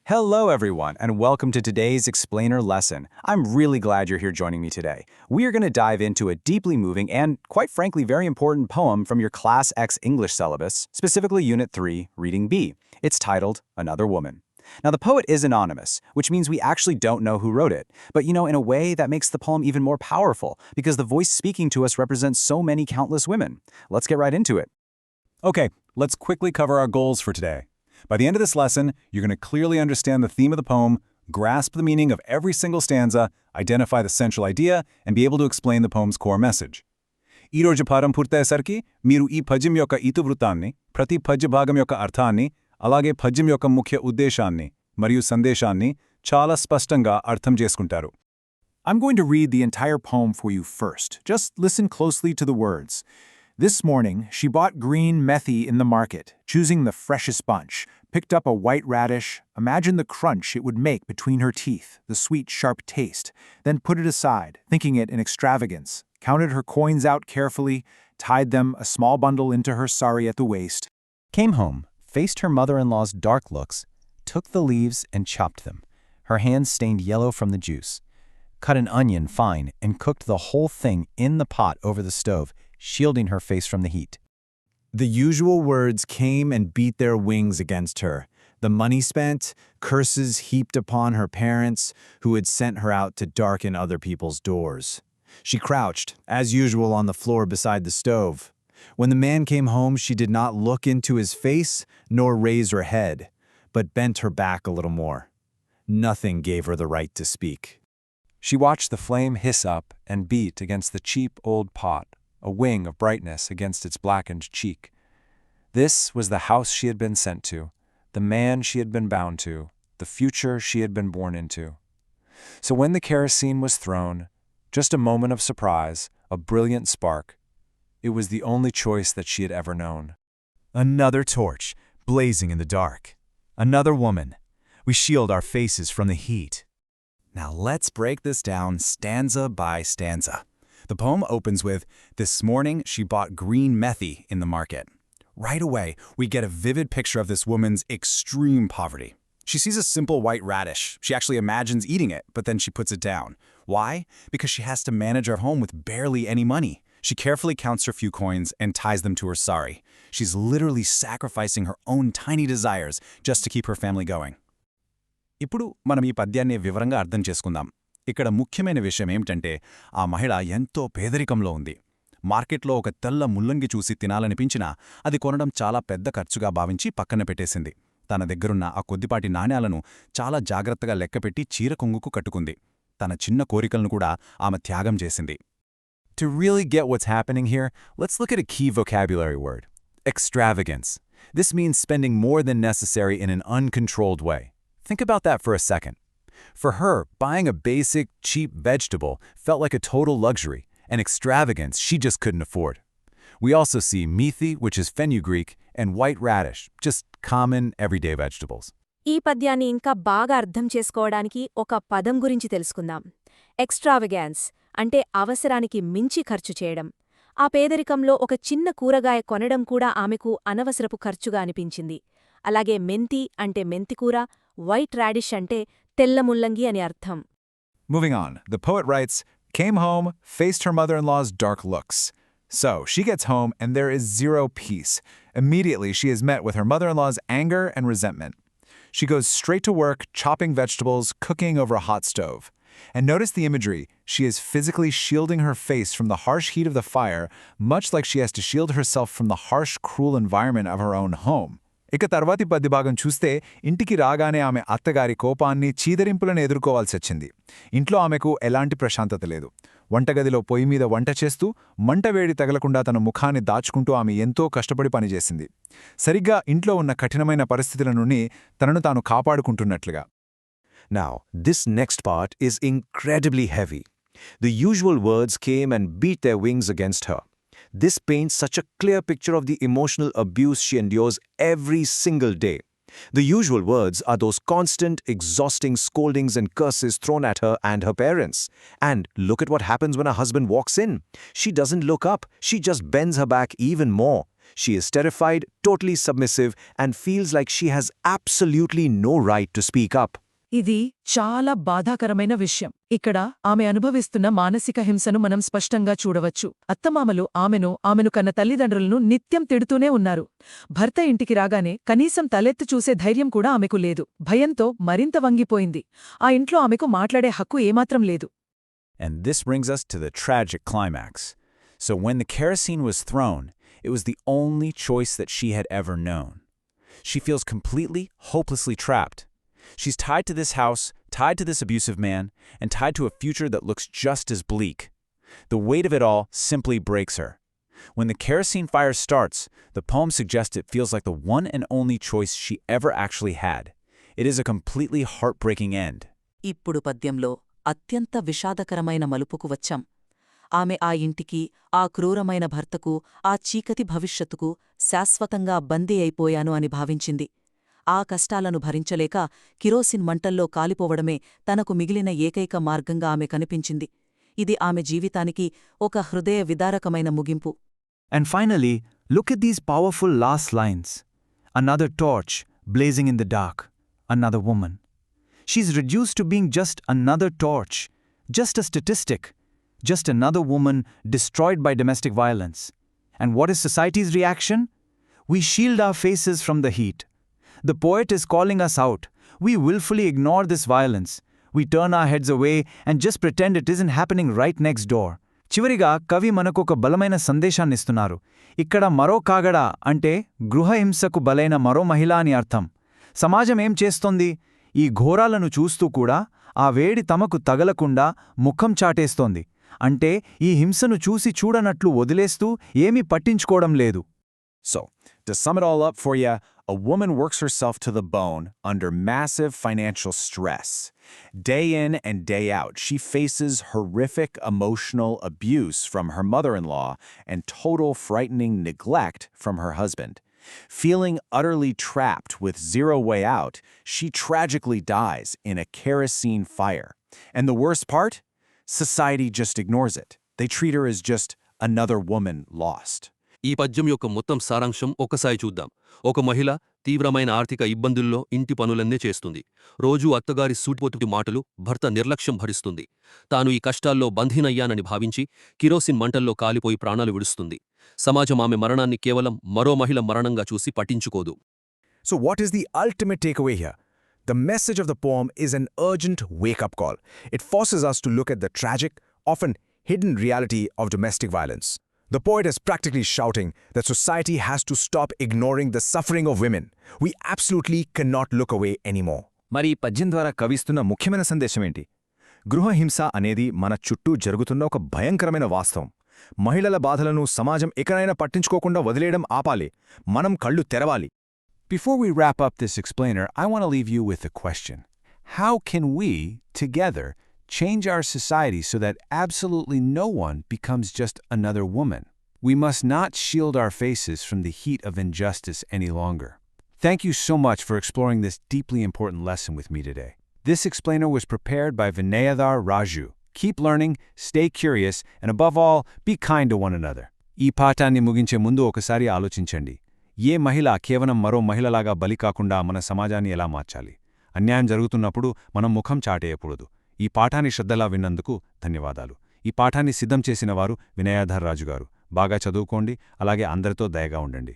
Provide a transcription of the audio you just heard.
Hello everyone, and welcome to today's explainer lesson. I'm really glad you're here joining me today. We are going to dive into a deeply moving and, quite frankly, very important poem from your Class X English syllabus, specifically Unit 3, Reading B. It's titled, Another Woman. Now, the poet is anonymous, which means we actually don't know who wrote it. But in a way that makes the poem even more powerful, because the voice speaking to us represents so many countless women. Let's get right into it. Okay, let's quickly cover our goals for today. By the end of this lesson, you're going to clearly understand the theme of the poem, grasp the meaning of every single stanza, identify the central idea, and be able to explain the poem's core message. ఈ రోజు పాఠం పూర్తయ్యేసరికి మీరు ఈ పద్యం యొక్క ఇతివృత్తాన్ని, ప్రతి పద్య భాగం యొక్క అర్థాన్ని, అలాగే పద్యం యొక్క ముఖ్య ఉద్దేశాన్ని మరియు సందేశాన్ని చాలా స్పష్టంగా అర్థం చేసుకుంటారు. I'm going to read the entire poem for you first. Just listen closely to the words. This morning, she bought green methi in the market, choosing the freshest bunch, picked up a white radish, imagined the crunch it would make between her teeth, the sweet, sharp taste, then put it aside, thinking it an extravagance, counted her coins out carefully, tied them, a small bundle, into her sari at the waist, Came home, faced her mother-in-law's dark looks, took the leaves and chopped them, her hands stained yellow from the juice, cut an onion fine and cooked the whole thing in the pot over the stove, shielding her face from the heat. The usual words came and beat their wings against her. The money spent, curses heaped upon her parents, who had sent her out to darken other people's doors. She crouched, as usual, on the floor beside the stove. When the man came home, she did not look into his face, nor raise her head, but bent her back a little more. Nothing gave her the right to speak. She watched the flame hiss up and beat against the cheap old pot, a wing of brightness against its blackened cheek. This was the house she had been sent to, the man she had been bound to, the future she had been born into. So when the kerosene was thrown, just a moment of surprise, a brilliant spark, it was the only choice that she had ever known. Another torch, blazing in the dark. Another woman. We shield our faces from the heat. Now let's break this down stanza by stanza. The poem opens with, "This morning she bought green methi in the market." Right away, we get a vivid picture of this woman's extreme poverty. She sees a simple white radish. She actually imagines eating it, but then she puts it down. Why? Because she has to manage her home with barely any money. She carefully counts her few coins and ties them to her sari. She's literally sacrificing her own tiny desires just to keep her family going. ఇప్పుడు మనం ఈ పద్యాన్ని వివరంగా అర్థం చేసుకుందాం. ఇక్కడ ముఖ్యమైన విషయం ఏమిటంటే, ఆ మహిళ ఎంతో పేదరికంలో ఉంది. మార్కెట్లో ఒక తెల్ల ముల్లంగి చూసి తినాలనిపించినా అది కొనడం చాలా పెద్ద ఖర్చుగా భావించి పక్కన పెట్టేసింది. తన దగ్గరున్న ఆ కొద్దిపాటి నాణ్యాలను చాలా జాగ్రత్తగా లెక్కపెట్టి చీర కొంగుకు కట్టుకుంది. తన చిన్న కోరికలను కూడా ఆమె త్యాగం చేసింది. To really get what's happening here, let's look at a key vocabulary word. Extravagance. This means spending more than necessary in an uncontrolled way. Think about that for a second. For her, buying a basic, cheap vegetable felt like a total luxury, an extravagance she just couldn't afford. We also see methi, which is fenugreek, and white radish, just common, everyday vegetables. ఈ పద్యాన్ని ఇంకా బాగా అర్థం చేసుకోవడానికి ఒక పదం గురించి తెలుసుకుందాం. ఎక్స్ట్రావగాన్స్ అంటే అవసరానికి మించి ఖర్చు చేయడం. ఆ పేదరికంలో ఒక చిన్న కూరగాయ కొనడం కూడా ఆమెకు అనవసరపు ఖర్చుగా అనిపించింది. అలాగే మెంతి అంటే మెంతికూర, వైట్ రాడిష్ అంటే తెల్ల ముల్లంగి అని అర్థం. Moving on, the poet writes, "Came home, faced her mother-in-law's dark looks." So, she gets home and there is zero peace. Immediately, she is met with her mother-in-law's anger and resentment. She goes straight to work, chopping vegetables, cooking over a hot stove. And notice the imagery. She is physically shielding her face from the harsh heat of the fire, much like she has to shield herself from the harsh, cruel environment of her own home. ఇక తర్వాతి పద్యభాగం చూస్తే, ఇంటికి రాగానే ఆమె అత్తగారి కోపాన్ని, చీదరింపులను ఎదుర్కోవాల్సొచ్చింది. ఇంట్లో ఆమెకు ఎలాంటి ప్రశాంతత లేదు. వంటగదిలో పొయ్యి మీద వంట చేస్తూ, మంట వేడి తగలకుండా తన ముఖాన్ని దాచుకుంటూ ఆమె ఎంతో కష్టపడి పనిచేసింది. సరిగ్గా ఇంట్లో ఉన్న కఠినమైన పరిస్థితుల నుండి తనను తాను కాపాడుకుంటున్నట్లుగా. Now, this next part is incredibly heavy. The usual words came and beat their wings against her. This paints such a clear picture of the emotional abuse she endures every single day. The usual words are those constant, exhausting scoldings and curses thrown at her and her parents. And look at what happens when her husband walks in. She doesn't look up, she just bends her back even more. She is terrified, totally submissive, and feels like she has absolutely no right to speak up. ఇది చాలా బాధాకరమైన విషయం. ఇక్కడ ఆమె అనుభవిస్తున్న మానసిక హింసను మనం స్పష్టంగా చూడవచ్చు. అత్తమామలు ఆమెను కన్న తల్లిదండ్రులను నిత్యం తిడుతూనే ఉన్నారు. భర్త ఇంటికి రాగానే కనీసం తలెత్తి చూసే ధైర్యం కూడా ఆమెకు లేదు. భయంతో మరింత వంగిపోయింది. ఆ ఇంట్లో ఆమెకు మాట్లాడే హక్కు ఏమాత్రం లేదు. And this brings us to the tragic climax. So when the kerosene was thrown, it was the only choice that she had ever known. She feels completely, hopelessly trapped. She's tied to this house, tied to this abusive man, and tied to a future that looks just as bleak. The weight of it all simply breaks her. When the kerosene fire starts, the poem suggests it feels like the one and only choice she ever actually had. It is a completely heartbreaking end. ఇప్పుడు పద్యంలో అత్యంత విషాదకరమైన మలుపుకు వచ్చాం. ఆమె ఆ ఇంటికి, ఆ క్రూరమైన భర్తకు, ఆ చీకటి భవిష్యత్తుకు శాశ్వతంగా బందీ అయిపోయాను అని భావించింది. ఆ కష్టాలను భరించలేక కిరోసిన్ మంటల్లో కాలిపోవడమే తనకు మిగిలిన ఏకైక మార్గంగా ఆమె కనిపించింది. ఇది ఆమె జీవితానికి ఒక హృదయ విదారకమైన ముగింపు. And finally, look at these powerful last lines. Another torch, blazing in the dark. Another woman. She's reduced to being just another torch, just a statistic, just another woman destroyed by domestic violence. And what is society's reaction? We shield our faces from the heat. The poet is calling us out. We willfully ignore this violence. We turn our heads away and just pretend it isn't happening right next door. చివరిగా కవి మనకొక బలమైన సందేశాన్నిస్తున్నారు. ఇక్కడ మరో కాగడ అంటే గృహహింసకు బలైన మరో మహిళ అని అర్థం. సమాజం ఏం చేస్తోంది? ఈ ఘోరాలను చూస్తూ కూడా ఆ వేడి తమకు తగలకుండా ముఖం చాటేస్తోంది. అంటే ఈ హింసను చూసి చూడనట్లు వదిలేస్తూ ఏమీ పట్టించుకోవడం లేదు. So, to sum it all up for you, a woman works herself to the bone under massive financial stress. Day in and day out, she faces horrific emotional abuse from her mother-in-law and total frightening neglect from her husband. Feeling utterly trapped with zero way out, she tragically dies in a kerosene fire. And the worst part? Society just ignores it. They treat her as just another woman lost. ఈ పద్యం యొక్క మొత్తం సారాంశం ఒకసారి చూద్దాం. ఒక మహిళ తీవ్రమైన ఆర్థిక ఇబ్బందుల్లో ఇంటి పనులన్నీ చేస్తుంది. రోజూ అత్తగారి సూటిపోటి మాటలు, భర్త నిర్లక్ష్యం భరిస్తుంది. తాను ఈ కష్టాల్లో బంధీనయ్యానని భావించి కిరోసిన్ మంటల్లో కాలిపోయి ప్రాణాలు విడుస్తుంది. సమాజం ఆమె మరణాన్ని కేవలం మరో మహిళ మరణంగా చూసి పట్టించుకోదు. So what is the ultimate takeaway here? The message of the poem is an urgent wake-up call. It forces us to look at the tragic, often hidden reality of domestic violence. The poet is practically shouting that society has to stop ignoring the suffering of women. We absolutely cannot look away anymore. మరి ఈ పద్యం ద్వారా కవిస్తున్న ముఖ్యమైన సందేశమేంటి? గృహహింస అనేది మన చుట్టూ జరుగుతున్న ఒక భయంకరమైన వాస్తవం. మహిళల బాధలను సమాజం ఎకనైనా పట్టించుకోకుండా వదిలేయడం ఆపాలి. మనం కళ్ళు తెరవాలి. Before we wrap up this explainer, I want to leave you with a question. How can we, together, change our society so that absolutely no one becomes just another woman? We must not shield our faces from the heat of injustice any longer. Thank you so much for exploring this deeply important lesson with me today. This explainer was prepared by Vinayadhar, Raju. Keep learning, stay curious, and above all, be kind to one another. ఈ పాఠాన్ని ముగించే ముందు ఒకసారి ఆలోచించండి. ఏ మహిళ కేవలం మరో మహిళలాగా బలి కాకుండా మన సమాజాన్ని ఎలా మార్చాలి? అన్యాయం జరుగుతున్నప్పుడు మనం ముఖం చాటేయకూడదు. ఈ పాఠాన్ని శ్రద్ధలా విన్నందుకు ధన్యవాదాలు. ఈ పాఠాన్ని సిద్ధం చేసిన వారు వినయాధర్ రాజు గారు. బాగా చదువుకోండి, అలాగే అందరితో దయగా ఉండండి.